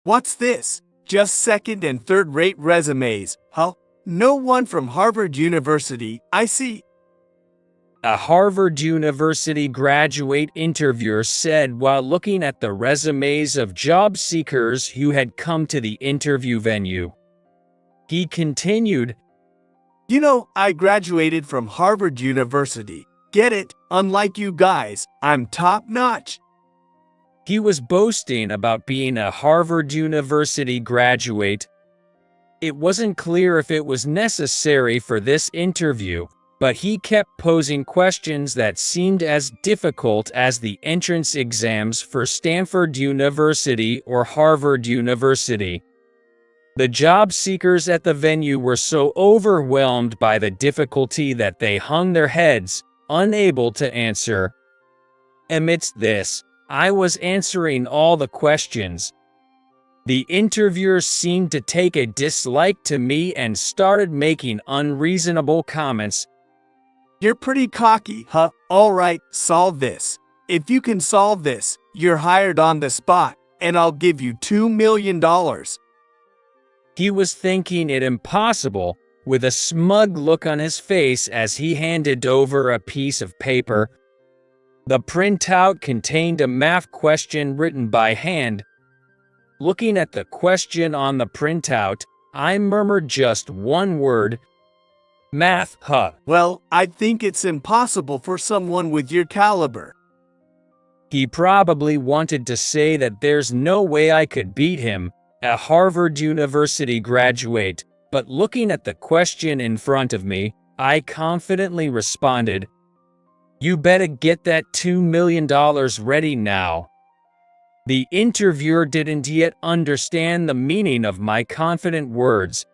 What's this? Just second and third-rate resumes, huh? No one from Harvard University, I see. A Harvard University graduate interviewer said while looking at the resumes of job seekers who had come to the interview venue. He continued, You know, I graduated from Harvard University. Get it? Unlike you guys, I'm top-notch. He was boasting about being a Harvard University graduate. It wasn't clear if it was necessary for this interview, but he kept posing questions that seemed as difficult as the entrance exams for Stanford University or Harvard University. The job seekers at the venue were so overwhelmed by the difficulty that they hung their heads, unable to answer. Amidst this, I was answering all the questions. The interviewers seemed to take a dislike to me and started making unreasonable comments. You're pretty cocky, huh? All right, solve this. If you can solve this, you're hired on the spot, and I'll give you $2 million. He was thinking it impossible, with a smug look on his face as he handed over a piece of paper. The printout contained a math question written by hand. Looking at the question on the printout, I murmured just one word. Math, huh? Well, I think it's impossible for someone with your caliber. He probably wanted to say that there's no way I could beat him, a Harvard University graduate, but looking at the question in front of me, I confidently responded, You better get that $2 million ready now. The interviewer didn't yet understand the meaning of my confident words,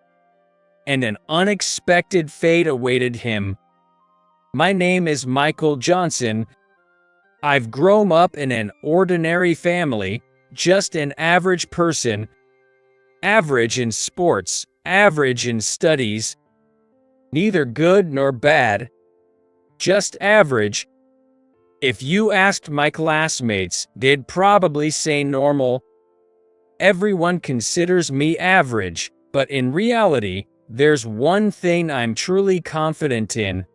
and an unexpected fate awaited him. My name is Michael Johnson. I've grown up in an ordinary family, just an average person. Average in sports, average in studies. Neither good nor bad. Just average. If you asked my classmates, they'd probably say normal. Everyone considers me average, but in reality, there's one thing I'm truly confident in.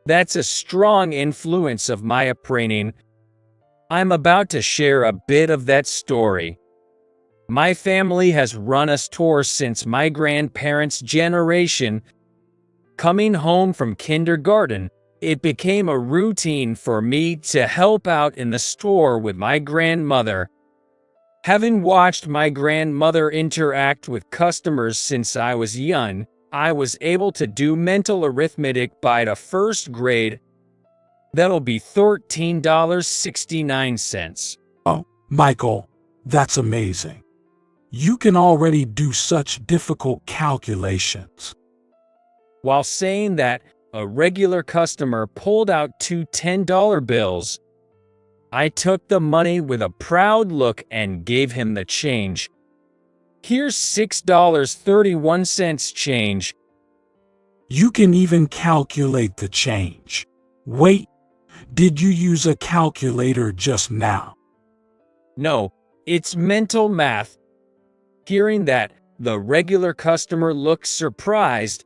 That's a strong influence of my upbringing. I'm about to share a bit of that story. My family has run a store since my grandparents' generation. Coming home from kindergarten, it became a routine for me to help out in the store with my grandmother. Having watched my grandmother interact with customers since I was young, I was able to do mental arithmetic by the first grade. That'll be $13.69. Oh, Michael, that's amazing. You can already do such difficult calculations. While saying that, a regular customer pulled out two $10 bills. I took the money with a proud look and gave him the change. Here's $6.31 change. You can even calculate the change. Wait, did you use a calculator just now? No, it's mental math. Hearing that, the regular customer looked surprised.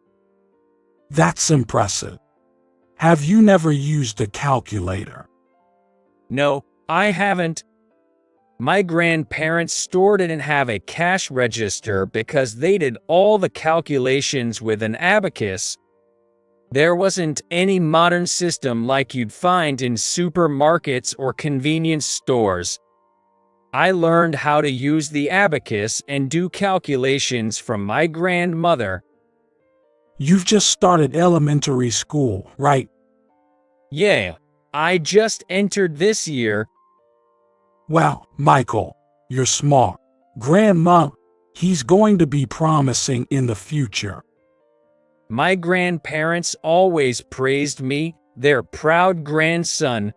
That's impressive. Have you never used a calculator? No, I haven't. My grandparents' store didn't have a cash register because they did all the calculations with an abacus. There wasn't any modern system like you'd find in supermarkets or convenience stores. I learned how to use the abacus and do calculations from my grandmother. You've just started elementary school, right? Yeah, I just entered this year. Well, Michael, you're smart. Grandma, he's going to be promising in the future. My grandparents always praised me, their proud grandson.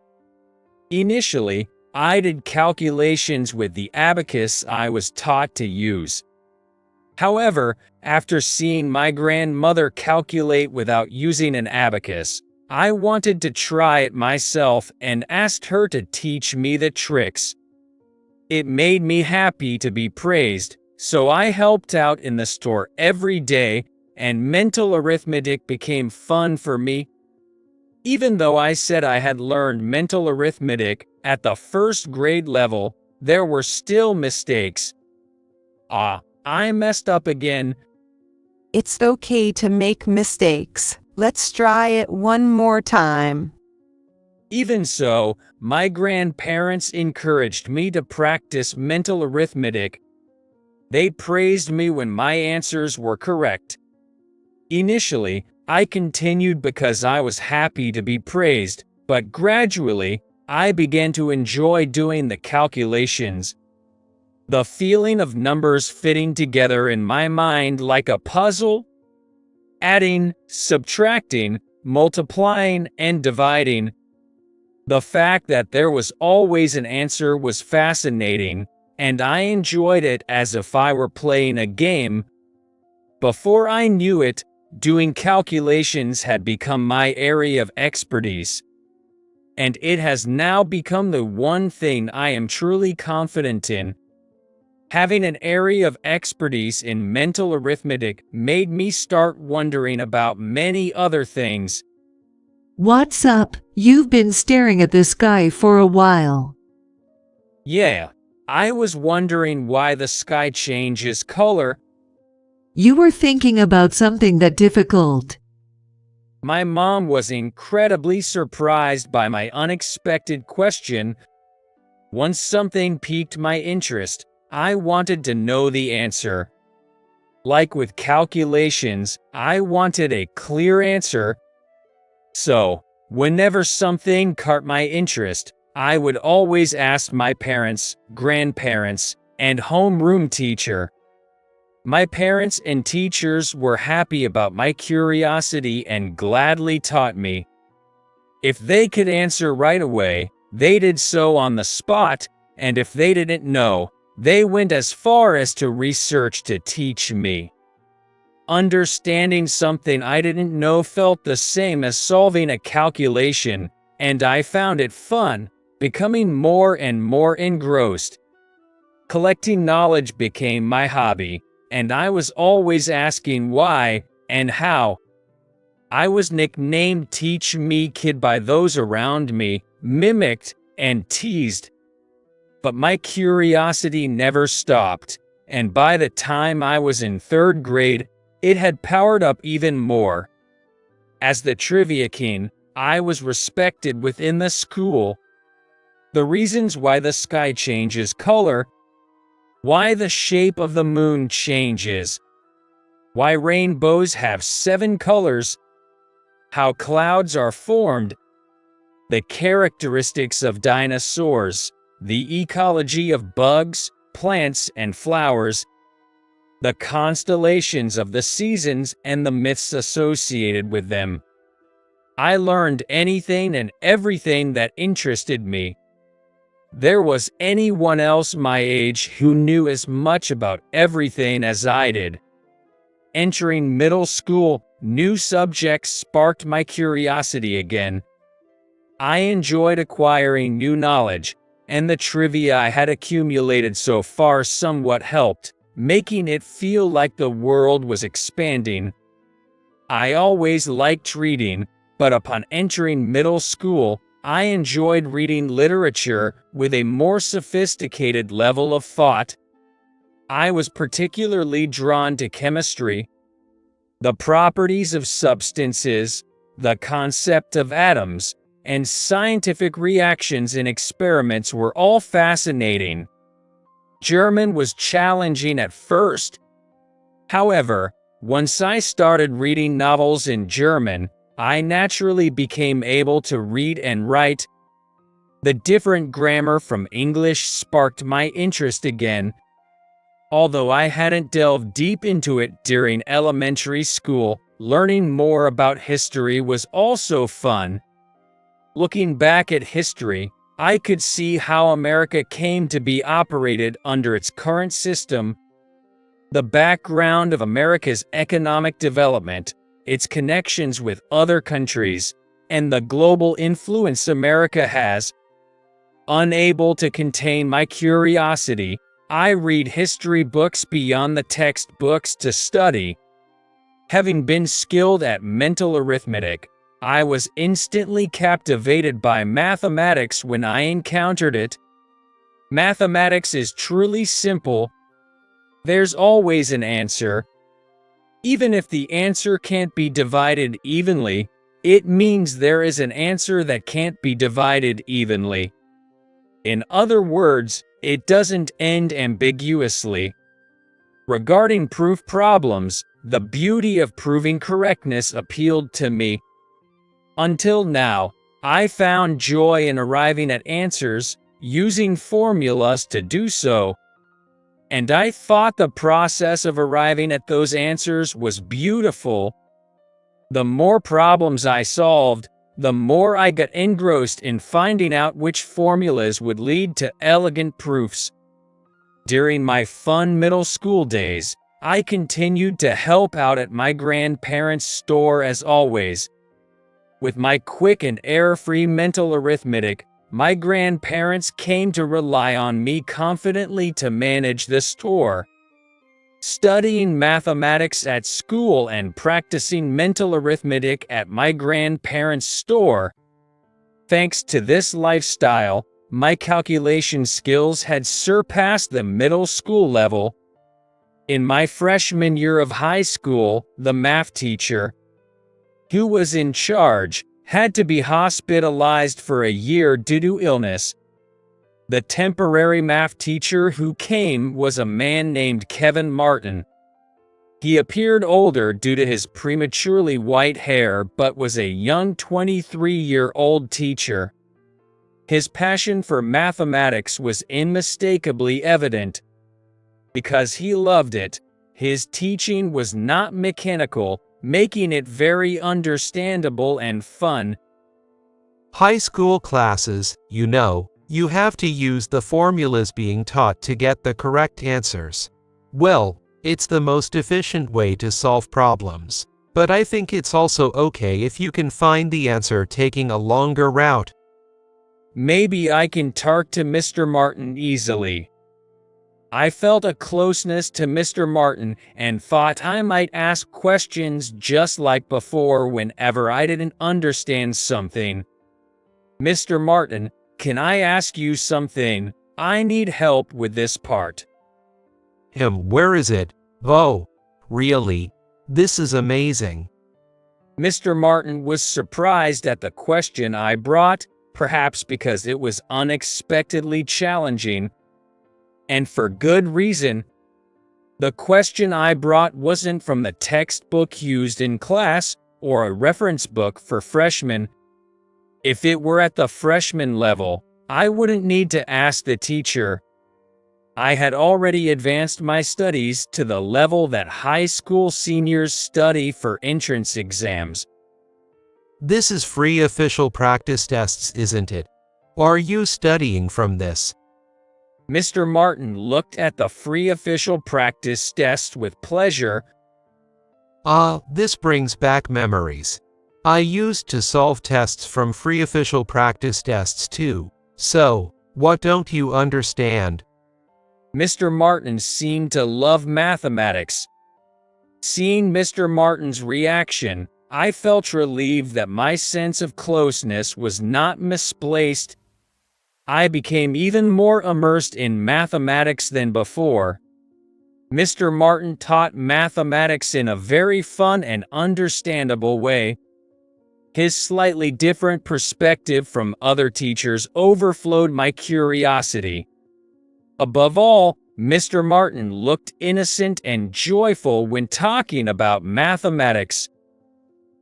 Initially, I did calculations with the abacus I was taught to use. However, after seeing my grandmother calculate without using an abacus, I wanted to try it myself and asked her to teach me the tricks. It made me happy to be praised, so I helped out in the store every day, and mental arithmetic became fun for me. Even though I said I had learned mental arithmetic at the first grade level, there were still mistakes. I messed up again. It's okay to make mistakes. Let's try it one more time. Even so, my grandparents encouraged me to practice mental arithmetic. They praised me when my answers were correct. Initially, I continued because I was happy to be praised, but gradually, I began to enjoy doing the calculations. The feeling of numbers fitting together in my mind like a puzzle, adding, subtracting, multiplying, and dividing. The fact that there was always an answer was fascinating, and I enjoyed it as if I were playing a game. Before I knew it, doing calculations had become my area of expertise, and it has now become the one thing I am truly confident in. Having an area of expertise in mental arithmetic made me start wondering about many other things. What's up? You've been staring at the sky for a while. Yeah, I was wondering why the sky changes color. You were thinking about something that difficult. My mom was incredibly surprised by my unexpected question. Once something piqued my interest, I wanted to know the answer. Like with calculations, I wanted a clear answer. So, whenever something caught my interest, I would always ask my parents, grandparents, and homeroom teacher. My parents and teachers were happy about my curiosity and gladly taught me. If they could answer right away, they did so on the spot, and if they didn't know, they went as far as to research to teach me. Understanding something I didn't know felt the same as solving a calculation, and I found it fun, becoming more and more engrossed. Collecting knowledge became my hobby, and I was always asking why and how. I was nicknamed Teach Me Kid by those around me, mimicked and teased. But my curiosity never stopped, and by the time I was in 3rd grade, it had powered up even more. As the trivia king, I was respected within the school. The reasons why the sky changes color, why the shape of the moon changes, why rainbows have 7 colors, how clouds are formed, the characteristics of dinosaurs, the ecology of bugs, plants, and flowers, the constellations of the seasons and the myths associated with them. I learned anything and everything that interested me. There was anyone else my age who knew as much about everything as I did. Entering middle school, new subjects sparked my curiosity again. I enjoyed acquiring new knowledge, and the trivia I had accumulated so far somewhat helped, making it feel like the world was expanding. I always liked reading, but upon entering middle school, I enjoyed reading literature with a more sophisticated level of thought. I was particularly drawn to chemistry. The properties of substances, the concept of atoms, and scientific reactions in experiments were all fascinating. German was challenging at first. However, once I started reading novels in German, I naturally became able to read and write. The different grammar from English sparked my interest again. Although I hadn't delved deep into it during elementary school, learning more about history was also fun. Looking back at history, I could see how America came to be operated under its current system. The background of America's economic development, its connections with other countries, and the global influence America has. Unable to contain my curiosity, I read history books beyond the textbooks to study. Having been skilled at mental arithmetic, I was instantly captivated by mathematics when I encountered it. Mathematics is truly simple. There's always an answer. Even if the answer can't be divided evenly, it means there is an answer that can't be divided evenly. In other words, it doesn't end ambiguously. Regarding proof problems, the beauty of proving correctness appealed to me. Until now, I found joy in arriving at answers, using formulas to do so. And I thought the process of arriving at those answers was beautiful. The more problems I solved, the more I got engrossed in finding out which formulas would lead to elegant proofs. During my fun middle school days, I continued to help out at my grandparents' store as always. With my quick and error-free mental arithmetic, my grandparents came to rely on me confidently to manage the store. Studying mathematics at school and practicing mental arithmetic at my grandparents' store. Thanks to this lifestyle, my calculation skills had surpassed the middle school level. In my freshman year of high school, the math teacher, who was in charge, had to be hospitalized for a year due to illness. The temporary math teacher who came was a man named Kevin Martin. He appeared older due to his prematurely white hair but was a young 23-year-old teacher. His passion for mathematics was unmistakably evident. Because he loved it, his teaching was not mechanical, making it very understandable and fun. High school classes, you have to use the formulas being taught to get the correct answers. Well, it's the most efficient way to solve problems. But I think it's also okay if you can find the answer taking a longer route. Maybe I can talk to Mr. Martin easily. I felt a closeness to Mr. Martin and thought I might ask questions just like before whenever I didn't understand something. Mr. Martin, can I ask you something? I need help with this part. Where is it? Oh, really? This is amazing. Mr. Martin was surprised at the question I brought, perhaps because it was unexpectedly challenging. And for good reason. The question I brought wasn't from the textbook used in class or a reference book for freshmen. If it were at the freshman level, I wouldn't need to ask the teacher. I had already advanced my studies to the level that high school seniors study for entrance exams. This is free official practice tests, isn't it? Are you studying from this? Mr. Martin looked at the free official practice test with pleasure. This brings back memories. I used to solve tests from free official practice tests too. So, what don't you understand? Mr. Martin seemed to love mathematics. Seeing Mr. Martin's reaction, I felt relieved that my sense of closeness was not misplaced. I became even more immersed in mathematics than before. Mr. Martin taught mathematics in a very fun and understandable way. His slightly different perspective from other teachers overflowed my curiosity. Above all, Mr. Martin looked innocent and joyful when talking about mathematics.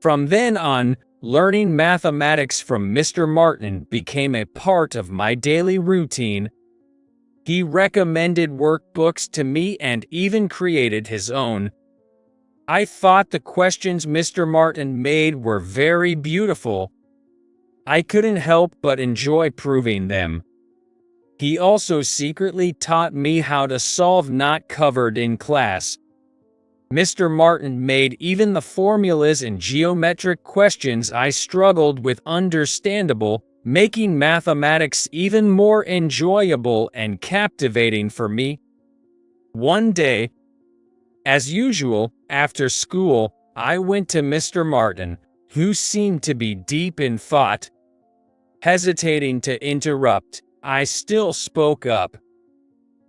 From then on, learning mathematics from Mr. Martin became a part of my daily routine. He recommended workbooks to me and even created his own. I thought the questions Mr. Martin made were very beautiful. I couldn't help but enjoy proving them. He also secretly taught me how to solve not covered in class. Mr. Martin made even the formulas and geometric questions I struggled with understandable, making mathematics even more enjoyable and captivating for me. One day, as usual, after school, I went to Mr. Martin, who seemed to be deep in thought. Hesitating to interrupt, I still spoke up.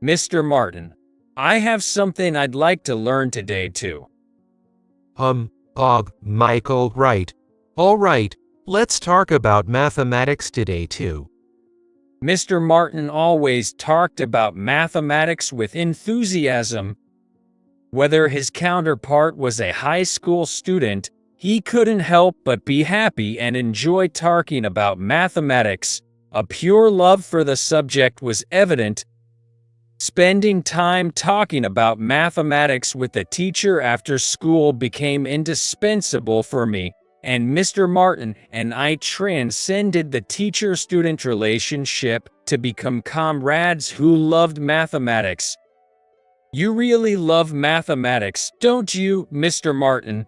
"Mr. Martin, I have something I'd like to learn today too." Michael, right. All right, let's talk about mathematics today too. Mr. Martin always talked about mathematics with enthusiasm. Whether his counterpart was a high school student, he couldn't help but be happy and enjoy talking about mathematics. A pure love for the subject was evident. Spending time talking about mathematics with the teacher after school became indispensable for me, and Mr. Martin and I transcended the teacher-student relationship to become comrades who loved mathematics. You really love mathematics, don't you, Mr. Martin?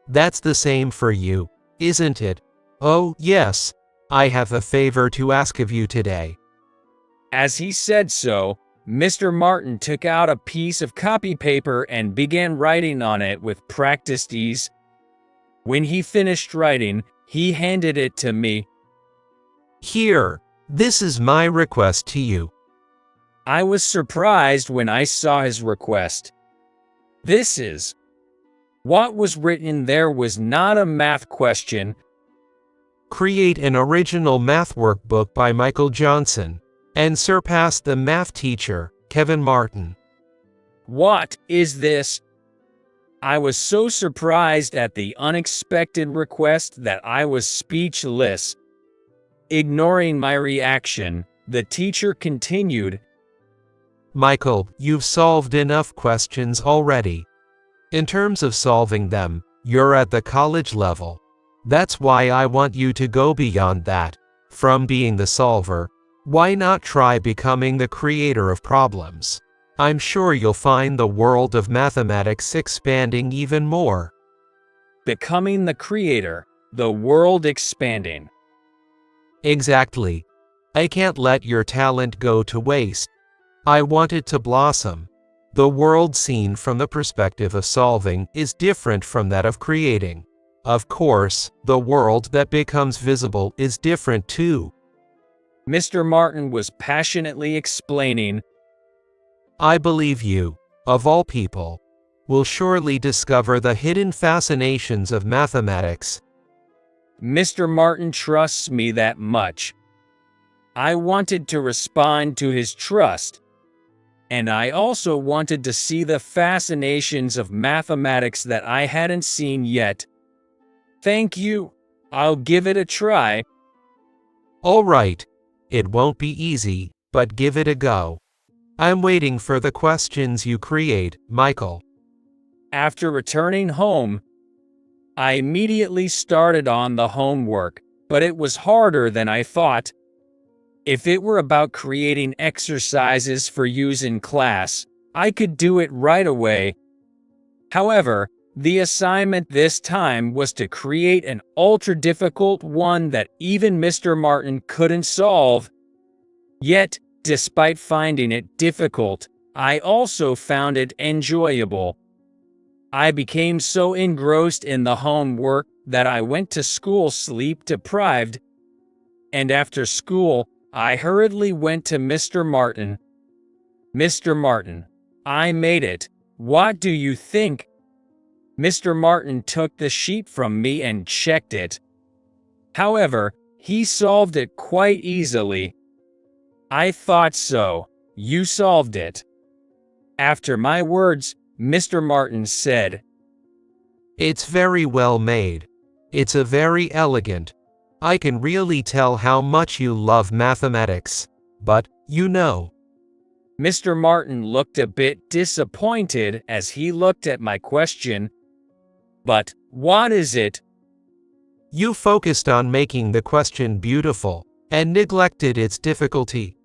That's the same for you, isn't it? Oh, yes. I have a favor to ask of you today. As he said so, Mr. Martin took out a piece of copy paper and began writing on it with practiced ease. When he finished writing, he handed it to me. Here, this is my request to you. I was surprised when I saw his request. What was written there was not a math question. Create an original math workbook by Michael Johnson and surpass the math teacher, Kevin Martin. What is this? I was so surprised at the unexpected request that I was speechless. Ignoring my reaction, the teacher continued. Michael, you've solved enough questions already. In terms of solving them, you're at the college level. That's why I want you to go beyond that. From being the solver, why not try becoming the creator of problems? I'm sure you'll find the world of mathematics expanding even more. Becoming the creator, the world expanding. Exactly. I can't let your talent go to waste. I want it to blossom. The world seen from the perspective of solving is different from that of creating. Of course, the world that becomes visible is different too. Mr. Martin was passionately explaining. I believe you, of all people, will surely discover the hidden fascinations of mathematics. Mr. Martin trusts me that much. I wanted to respond to his trust. And I also wanted to see the fascinations of mathematics that I hadn't seen yet. Thank you. I'll give it a try. All right. It won't be easy, but give it a go. I'm waiting for the questions you create, Michael. After returning home, I immediately started on the homework, but it was harder than I thought. If it were about creating exercises for use in class, I could do it right away. However, the assignment this time was to create an ultra-difficult one that even Mr. Martin couldn't solve. Yet, despite finding it difficult, I also found it enjoyable. I became so engrossed in the homework that I went to school sleep-deprived. And after school, I hurriedly went to Mr. Martin. Mr. Martin, I made it. What do you think? Mr. Martin took the sheet from me and checked it. However, he solved it quite easily. I thought so. You solved it. After my words, Mr. Martin said, It's very well made. It's a very elegant. I can really tell how much you love mathematics. But, you know. Mr. Martin looked a bit disappointed as he looked at my question. But, what is it? You focused on making the question beautiful, and neglected its difficulty.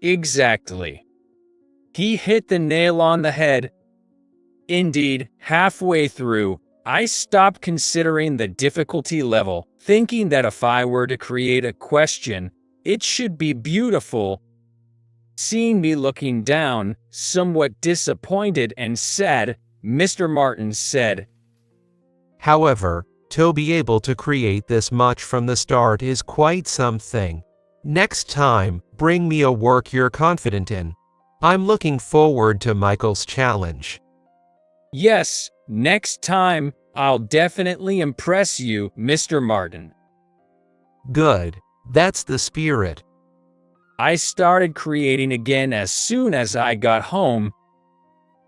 Exactly. He hit the nail on the head. Indeed, halfway through, I stopped considering the difficulty level, thinking that if I were to create a question, it should be beautiful. Seeing me looking down, somewhat disappointed and sad, Mr. Martin said, However, to be able to create this much from the start is quite something. Next time, bring me a work you're confident in. I'm looking forward to Michael's challenge. Yes, next time, I'll definitely impress you, Mr. Martin. Good. That's the spirit. I started creating again as soon as I got home.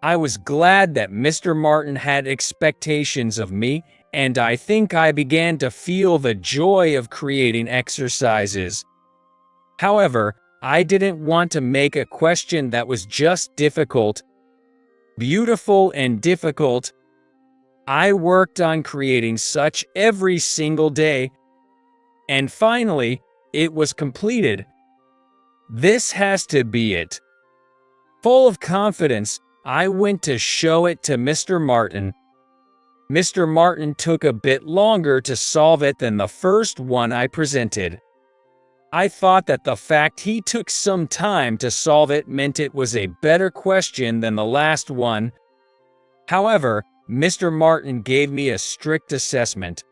I was glad that Mr. Martin had expectations of me, and I think I began to feel the joy of creating exercises. However, I didn't want to make a question that was just difficult, beautiful and difficult. I worked on creating such every single day, and finally, it was completed. This has to be it. Full of confidence, I went to show it to Mr. Martin. Mr. Martin took a bit longer to solve it than the first one I presented. I thought that the fact he took some time to solve it meant it was a better question than the last one. However, Mr. Martin gave me a strict assessment.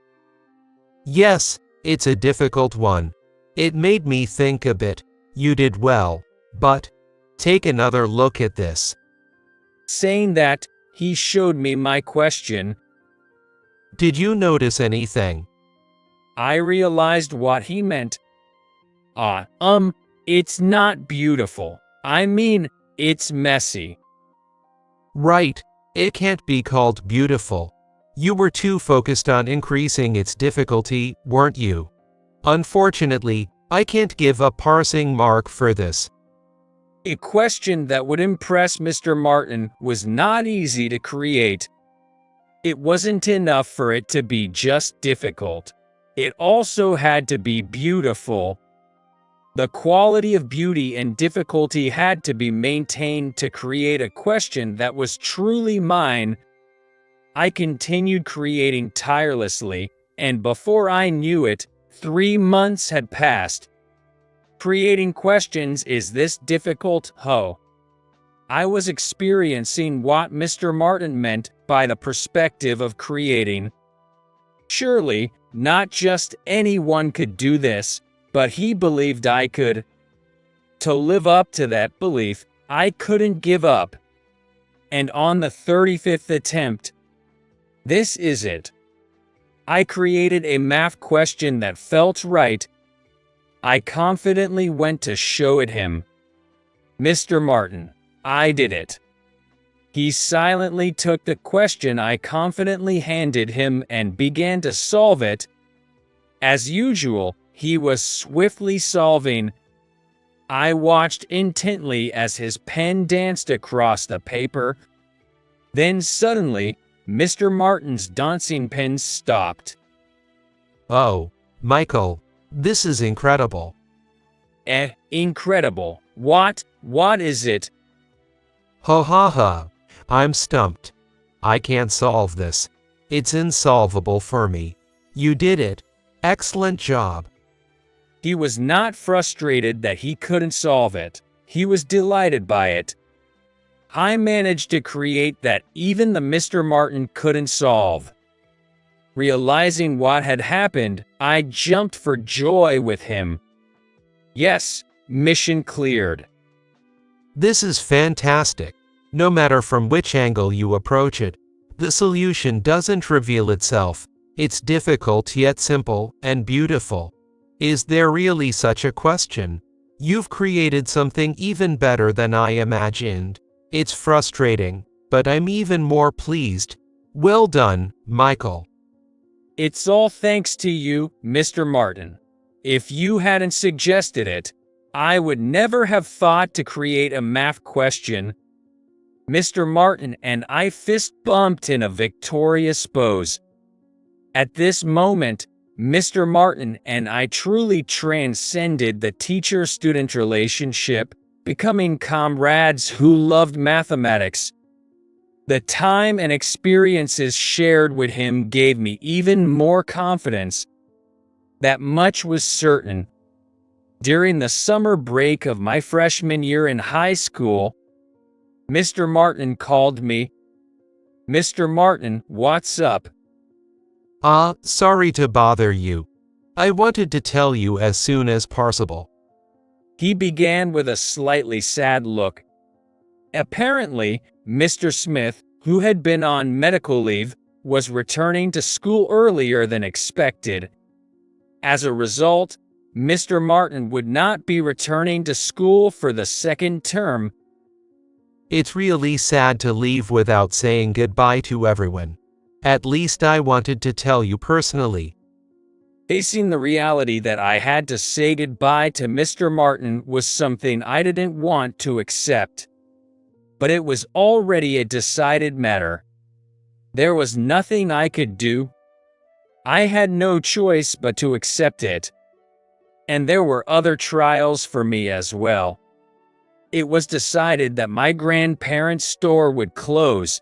Yes, it's a difficult one. It made me think a bit. You did well, but take another look at this. Saying that, he showed me my question. Did you notice anything? I realized what he meant. It's not beautiful. I mean, it's messy. Right, it can't be called beautiful. You were too focused on increasing its difficulty, weren't you? Unfortunately, I can't give a passing mark for this. A question that would impress Mr. Martin was not easy to create. It wasn't enough for it to be just difficult. It also had to be beautiful. The quality of beauty and difficulty had to be maintained to create a question that was truly mine. I continued creating tirelessly, and before I knew it, 3 months had passed. Creating questions is this difficult, ho? I was experiencing what Mr. Martin meant by the perspective of creating. Surely, not just anyone could do this, but he believed I could. To live up to that belief, I couldn't give up. And on the 35th attempt, this is it. I created a math question that felt right. I confidently went to show it him. Mr. Martin, I did it. He silently took the question I confidently handed him and began to solve it. As usual, he was swiftly solving. I watched intently as his pen danced across the paper. Then suddenly, Mr. Martin's dancing pen stopped. Oh, Michael, this is incredible. Incredible. What is it? Ha ha ha. I'm stumped. I can't solve this. It's insolvable for me. You did it. Excellent job. He was not frustrated that he couldn't solve it. He was delighted by it. I managed to create that even the Mr. Martin couldn't solve. Realizing what had happened, I jumped for joy with him. Yes, mission cleared. This is fantastic. No matter from which angle you approach it, the solution doesn't reveal itself. It's difficult yet simple and beautiful. Is there really such a question? You've created something even better than I imagined. It's frustrating, but I'm even more pleased. Well done, Michael. It's all thanks to you, Mr. Martin. If you hadn't suggested it, I would never have thought to create a math question. Mr. Martin and I fist bumped in a victorious pose. At this moment, Mr. Martin and I truly transcended the teacher-student relationship, becoming comrades who loved mathematics. The time and experiences shared with him gave me even more confidence. That much was certain. During the summer break of my freshman year in high school, Mr. Martin called me. "Mr. Martin, what's up?" Sorry to bother you. I wanted to tell you as soon as possible. He began with a slightly sad look. Apparently, Mr. Smith, who had been on medical leave, was returning to school earlier than expected. As a result, Mr. Martin would not be returning to school for the second term. It's really sad to leave without saying goodbye to everyone. At least I wanted to tell you personally. Facing the reality that I had to say goodbye to Mr. Martin was something I didn't want to accept. But it was already a decided matter. There was nothing I could do. I had no choice but to accept it. And there were other trials for me as well. It was decided that my grandparents' store would close.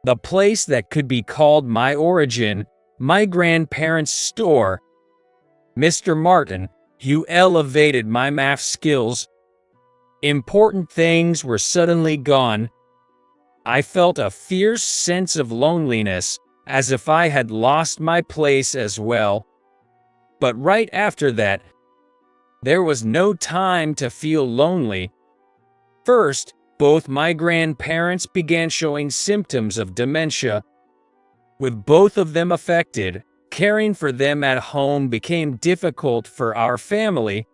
The place that could be called my origin, my grandparents' store. Mr. Martin, you elevated my math skills. Important things were suddenly gone. I felt a fierce sense of loneliness, as if I had lost my place as well. But right after that, there was no time to feel lonely. First, both my grandparents began showing symptoms of dementia. With both of them affected, caring for them at home became difficult for our family.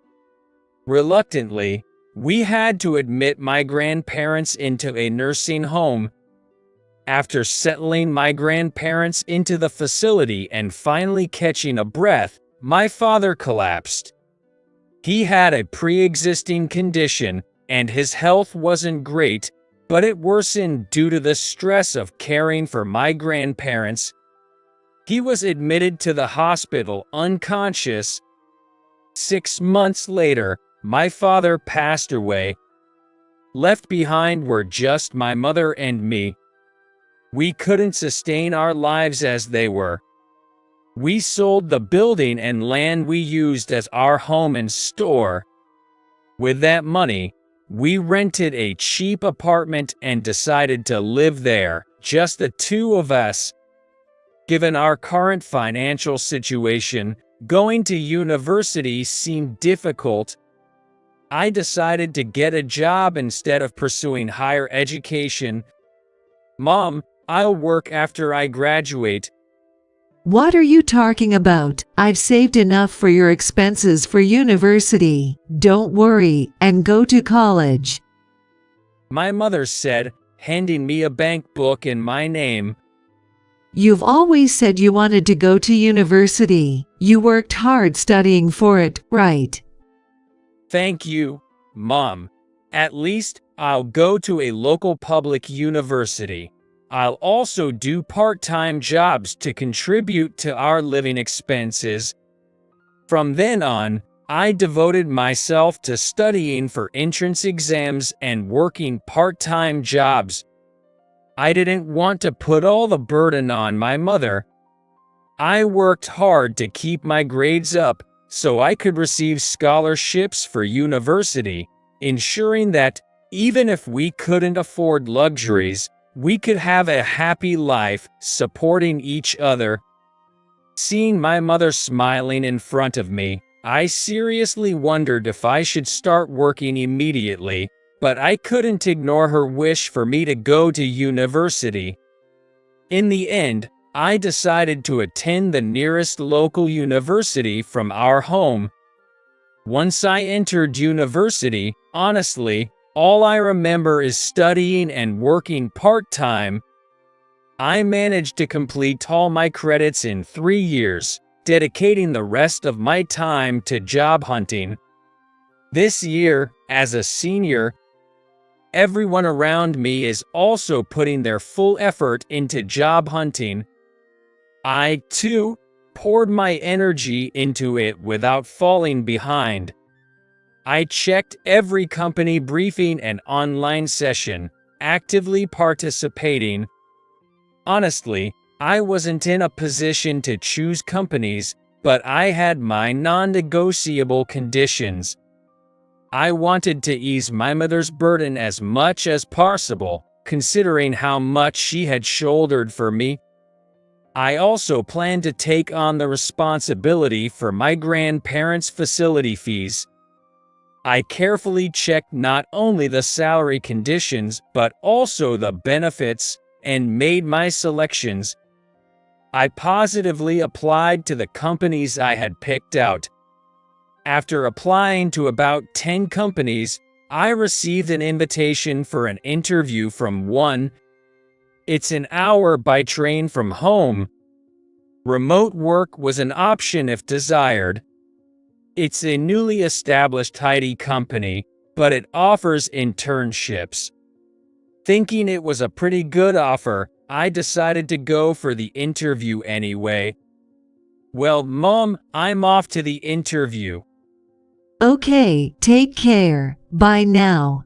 Reluctantly, we had to admit my grandparents into a nursing home. After settling my grandparents into the facility and finally catching a breath, my father collapsed. He had a pre-existing condition, and his health wasn't great, but it worsened due to the stress of caring for my grandparents. He was admitted to the hospital unconscious. 6 months later, my father passed away. Left behind were just my mother and me. We couldn't sustain our lives as they were. We sold the building and land we used as our home and store. With that money, we rented a cheap apartment and decided to live there, just the two of us. Given our current financial situation, going to university seemed difficult. I decided to get a job instead of pursuing higher education. "Mom, I'll work after I graduate." What are you talking about? I've saved enough for your expenses for university. Don't worry, and go to college. My mother said, handing me a bank book in my name. You've always said you wanted to go to university. You worked hard studying for it, right? "Thank you, Mom. At least I'll go to a local public university. I'll also do part-time jobs to contribute to our living expenses." From then on, I devoted myself to studying for entrance exams and working part-time jobs. I didn't want to put all the burden on my mother. I worked hard to keep my grades up so I could receive scholarships for university, ensuring that, even if we couldn't afford luxuries, we could have a happy life, supporting each other. Seeing my mother smiling in front of me, I seriously wondered if I should start working immediately, but I couldn't ignore her wish for me to go to university. In the end, I decided to attend the nearest local university from our home. Once I entered university, honestly, all I remember is studying and working part-time. I managed to complete all my credits in 3 years, dedicating the rest of my time to job hunting. This year, as a senior, everyone around me is also putting their full effort into job hunting. I, too, poured my energy into it without falling behind. I checked every company briefing and online session, actively participating. Honestly, I wasn't in a position to choose companies, but I had my non-negotiable conditions. I wanted to ease my mother's burden as much as possible, considering how much she had shouldered for me. I also planned to take on the responsibility for my grandparents' facility fees. I carefully checked not only the salary conditions but also the benefits and made my selections. I positively applied to the companies I had picked out. After applying to about 10 companies, I received an invitation for an interview from one. It's an hour by train from home. Remote work was an option if desired. It's a newly established IT company, but it offers internships. Thinking it was a pretty good offer, I decided to go for the interview anyway. Well, Mom, I'm off to the interview. Okay, take care. Bye now.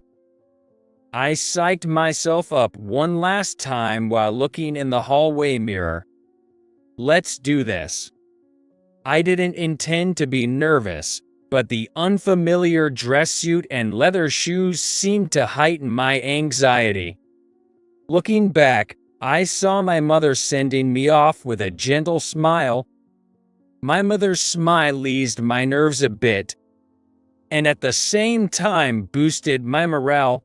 I psyched myself up one last time while looking in the hallway mirror. Let's do this. I didn't intend to be nervous, but the unfamiliar dress suit and leather shoes seemed to heighten my anxiety. Looking back, I saw my mother sending me off with a gentle smile. My mother's smile eased my nerves a bit, and at the same time boosted my morale.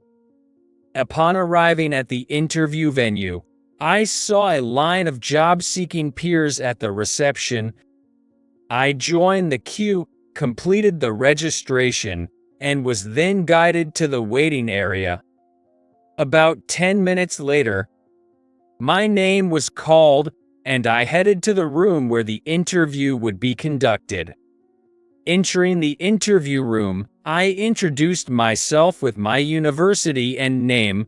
Upon arriving at the interview venue, I saw a line of job-seeking peers at the reception. I joined the queue, completed the registration, and was then guided to the waiting area. About 10 minutes later, my name was called, and I headed to the room where the interview would be conducted. Entering the interview room, I introduced myself with my university and name.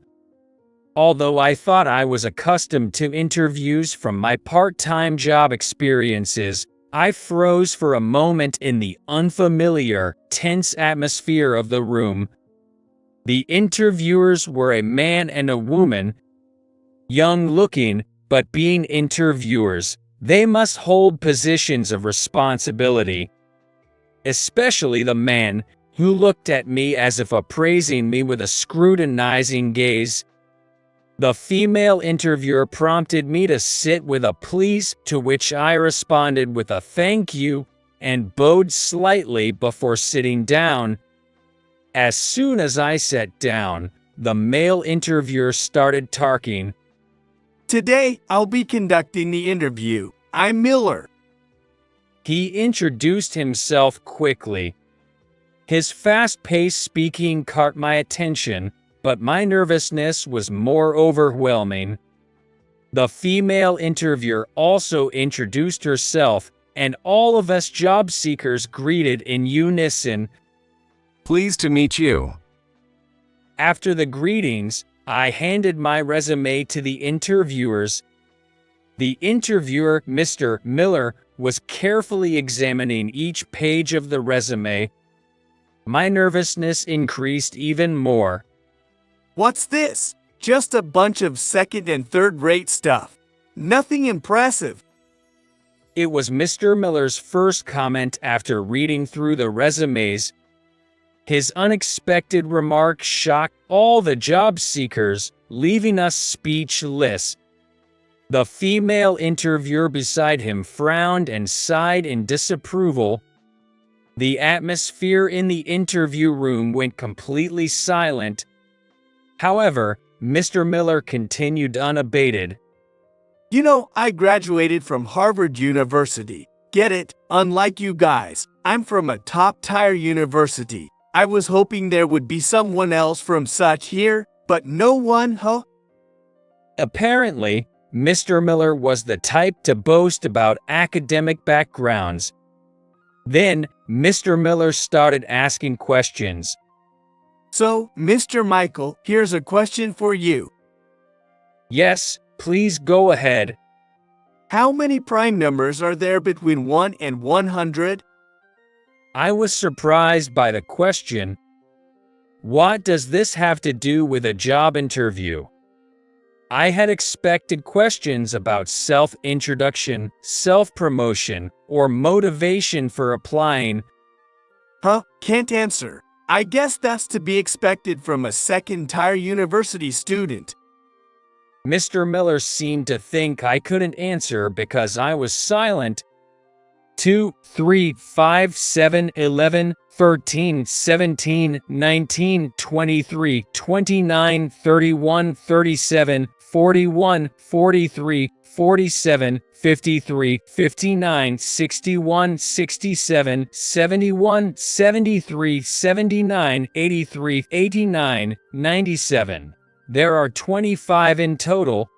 Although I thought I was accustomed to interviews from my part-time job experiences, I froze for a moment in the unfamiliar, tense atmosphere of the room. The interviewers were a man and a woman. Young-looking, but being interviewers, they must hold positions of responsibility. Especially the man, who looked at me as if appraising me with a scrutinizing gaze. The female interviewer prompted me to sit with a please, to which I responded with a thank you and bowed slightly before sitting down. As soon as I sat down, the male interviewer started talking. Today, I'll be conducting the interview. I'm Miller. He introduced himself quickly. His fast-paced speaking caught my attention, but my nervousness was more overwhelming. The female interviewer also introduced herself, and all of us job seekers greeted in unison. Pleased to meet you. After the greetings, I handed my resume to the interviewers. The interviewer, Mr. Miller, was carefully examining each page of the resume. My nervousness increased even more. What's this? Just a bunch of second and third-rate stuff. Nothing impressive. It was Mr. Miller's first comment after reading through the resumes. His unexpected remark shocked all the job seekers, leaving us speechless. The female interviewer beside him frowned and sighed in disapproval. The atmosphere in the interview room went completely silent. However, Mr. Miller continued unabated. You know, I graduated from Harvard University. Get it? Unlike you guys, I'm from a top-tier university. I was hoping there would be someone else from such here, but no one, huh? Apparently, Mr. Miller was the type to boast about academic backgrounds. Then, Mr. Miller started asking questions. So, Mr. Michael, here's a question for you. Yes, please go ahead. How many prime numbers are there between 1 and 100? I was surprised by the question. What does this have to do with a job interview? I had expected questions about self-introduction, self-promotion, or motivation for applying. Huh? Can't answer. I guess that's to be expected from a second-tier university student. Mr. Miller seemed to think I couldn't answer because I was silent. 2, 3, 5, 7, 11, 13, 17, 19, 23, 29, 31, 37, 41, 43, 47, 53, 59, 61, 67, 71, 73, 79, 83, 89, 97. There are 25 in total.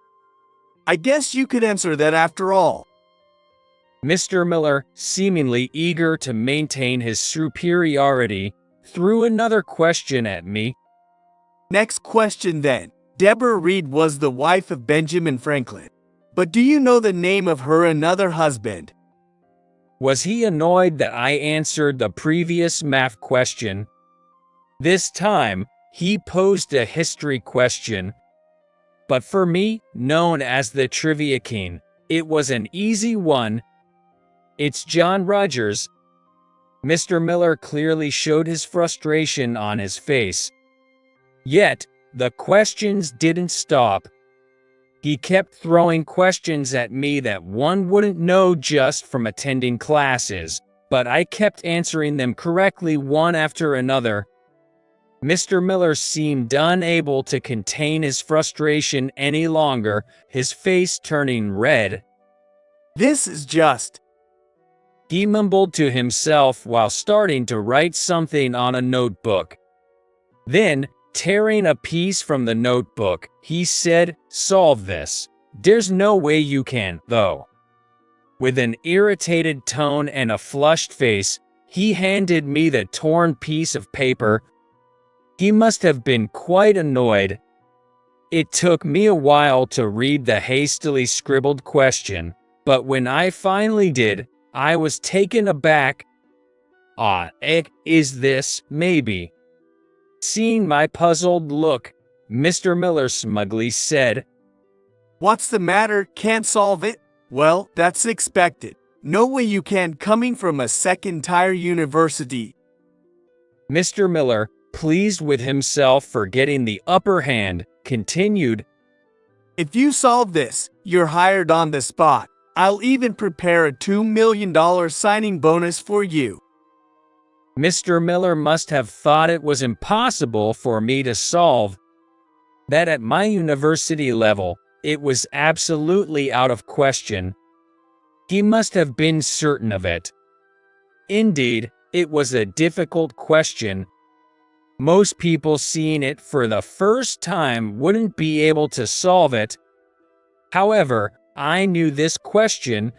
I guess you could answer that after all. Mr. Miller, seemingly eager to maintain his superiority, threw another question at me. Next question then. Deborah Reed was the wife of Benjamin Franklin. But do you know the name of her another husband? Was he annoyed that I answered the previous math question? This time, he posed a history question. But for me, known as the Trivia King, it was an easy one. It's John Rogers. Mr. Miller clearly showed his frustration on his face. Yet, the questions didn't stop. He kept throwing questions at me that one wouldn't know just from attending classes, but I kept answering them correctly one after another. Mr. Miller seemed unable to contain his frustration any longer, his face turning red. This is just... He mumbled to himself while starting to write something on a notebook. Then, tearing a piece from the notebook, he said, "Solve this. There's no way you can, though." With an irritated tone and a flushed face, he handed me the torn piece of paper. He must have been quite annoyed. It took me a while to read the hastily scribbled question, but when I finally did, I was taken aback. Is this, maybe? Seeing my puzzled look, Mr. Miller smugly said, What's the matter? Can't solve it? Well, that's expected. No way you can, coming from a second-tier university. Mr. Miller, pleased with himself for getting the upper hand, continued, If you solve this, you're hired on the spot. I'll even prepare a $2 million signing bonus for you. Mr. Miller must have thought it was impossible for me to solve. That at my university level, it was absolutely out of question. He must have been certain of it. Indeed, it was a difficult question. Most people seeing it for the first time wouldn't be able to solve it. However, I knew this question.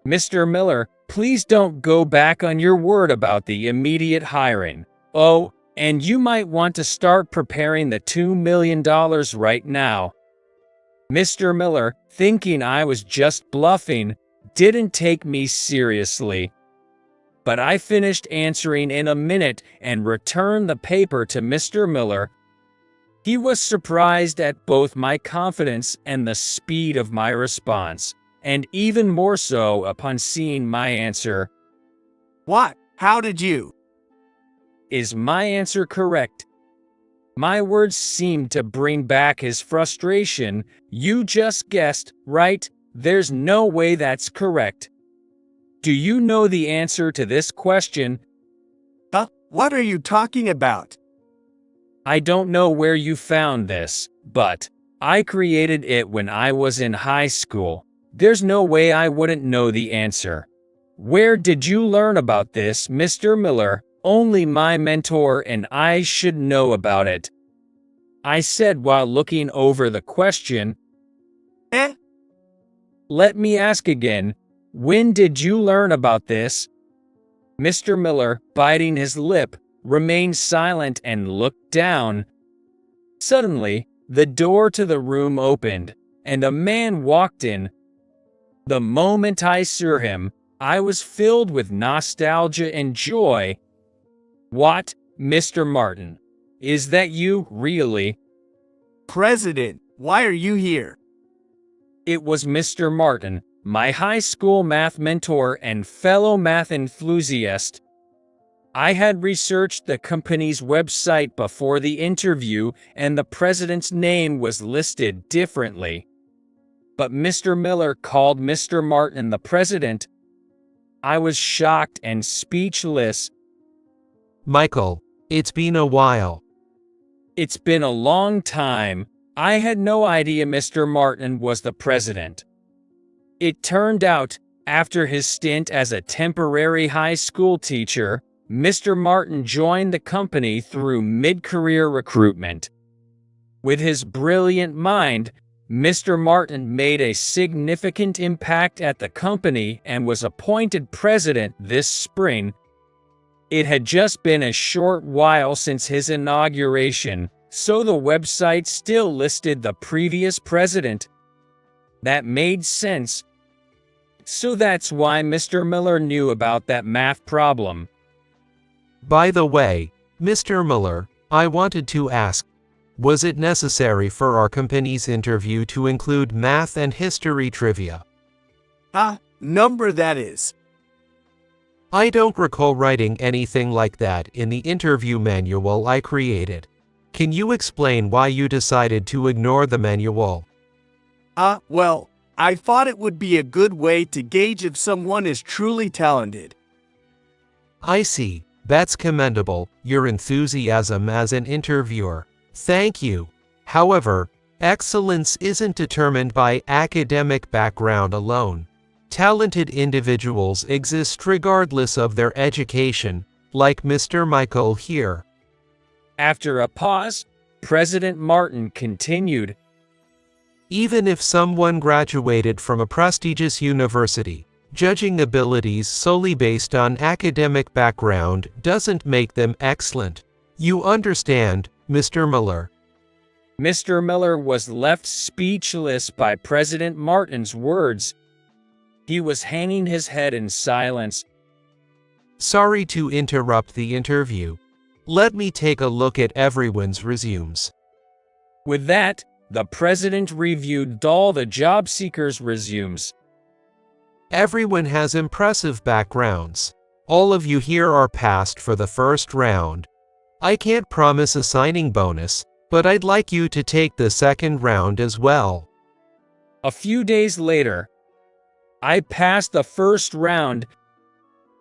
Mr. Miller, please don't go back on your word about the immediate hiring. Oh, and you might want to start preparing the $2 million right now. Mr. Miller, thinking I was just bluffing, didn't take me seriously. But I finished answering in a minute and returned the paper to Mr. Miller. He was surprised at both my confidence and the speed of my response, and even more so upon seeing my answer. What? How did you? Is my answer correct? My words seemed to bring back his frustration. You just guessed, right? There's no way that's correct. Do you know the answer to this question? What are you talking about? I don't know where you found this, but I created it when I was in high school. There's no way I wouldn't know the answer. Where did you learn about this, Mr. Miller? Only my mentor and I should know about it. I said while looking over the question. Let me ask again. When did you learn about this? Mr. Miller, biting his lip, remained silent and looked down. Suddenly, the door to the room opened, and a man walked in. The moment I saw him, I was filled with nostalgia and joy. What, Mr. Martin? Is that you, really? President, why are you here? It was Mr. Martin, my high school math mentor and fellow math enthusiast. I had researched the company's website before the interview, and the president's name was listed differently. But Mr. Miller called Mr. Martin the president. I was shocked and speechless. Michael, it's been a while. It's been a long time. I had no idea Mr. Martin was the president. It turned out, after his stint as a temporary high school teacher, Mr. Martin joined the company through mid-career recruitment. With his brilliant mind, Mr. Martin made a significant impact at the company and was appointed president this spring. It had just been a short while since his inauguration, so the website still listed the previous president. That made sense. So that's why Mr. Miller knew about that math problem. By the way, Mr. Miller, I wanted to ask, was it necessary for our company's interview to include math and history trivia? Number that is. I don't recall writing anything like that in the interview manual I created. Can you explain why you decided to ignore the manual? Well, I thought it would be a good way to gauge if someone is truly talented. I see. That's commendable, your enthusiasm as an interviewer. Thank you. However, excellence isn't determined by academic background alone. Talented individuals exist regardless of their education, like Mr. Michael here. After a pause, President Martin continued, Even if someone graduated from a prestigious university, judging abilities solely based on academic background doesn't make them excellent. You understand, Mr. Miller? Mr. Miller was left speechless by President Martin's words. He was hanging his head in silence. Sorry to interrupt the interview. Let me take a look at everyone's resumes. With that, the president reviewed all the job seekers' resumes. Everyone has impressive backgrounds. All of you here are passed for the first round. I can't promise a signing bonus, but I'd like you to take the second round as well. A few days later, I passed the first round.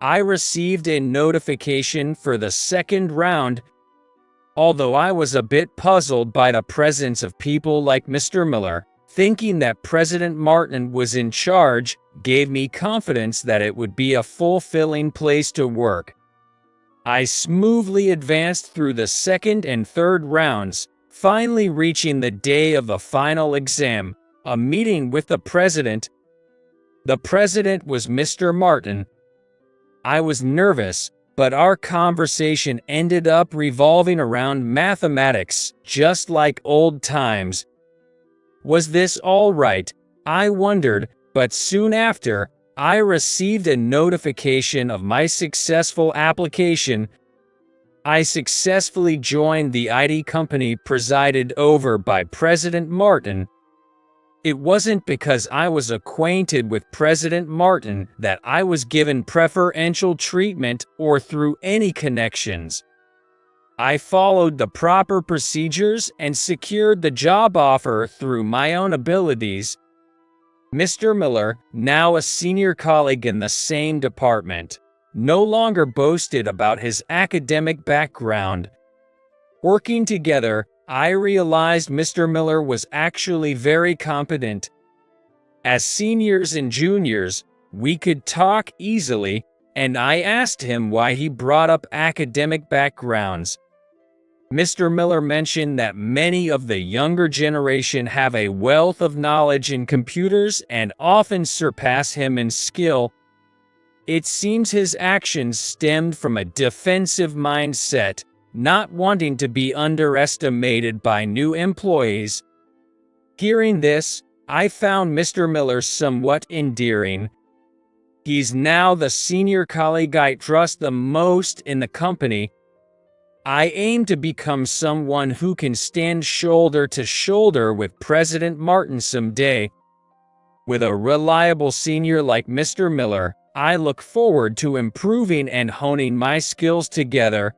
I received a notification for the second round. Although I was a bit puzzled by the presence of people like Mr. Miller, thinking that President Martin was in charge gave me confidence that it would be a fulfilling place to work. I smoothly advanced through the second and third rounds, finally reaching the day of the final exam, a meeting with the president. The president was Mr. Martin. I was nervous, but our conversation ended up revolving around mathematics, just like old times. Was this all right? I wondered, but soon after, I received a notification of my successful application. I successfully joined the IT company presided over by President Martin. It wasn't because I was acquainted with President Martin that I was given preferential treatment or through any connections. I followed the proper procedures and secured the job offer through my own abilities. Mr. Miller, now a senior colleague in the same department, no longer boasted about his academic background. Working together, I realized Mr. Miller was actually very competent. As seniors and juniors, we could talk easily, and I asked him why he brought up academic backgrounds. Mr. Miller mentioned that many of the younger generation have a wealth of knowledge in computers and often surpass him in skill. It seems his actions stemmed from a defensive mindset, not wanting to be underestimated by new employees. Hearing this, I found Mr. Miller somewhat endearing. He's now the senior colleague I trust the most in the company. I aim to become someone who can stand shoulder to shoulder with President Martin someday. With a reliable senior like Mr. Miller, I look forward to improving and honing my skills together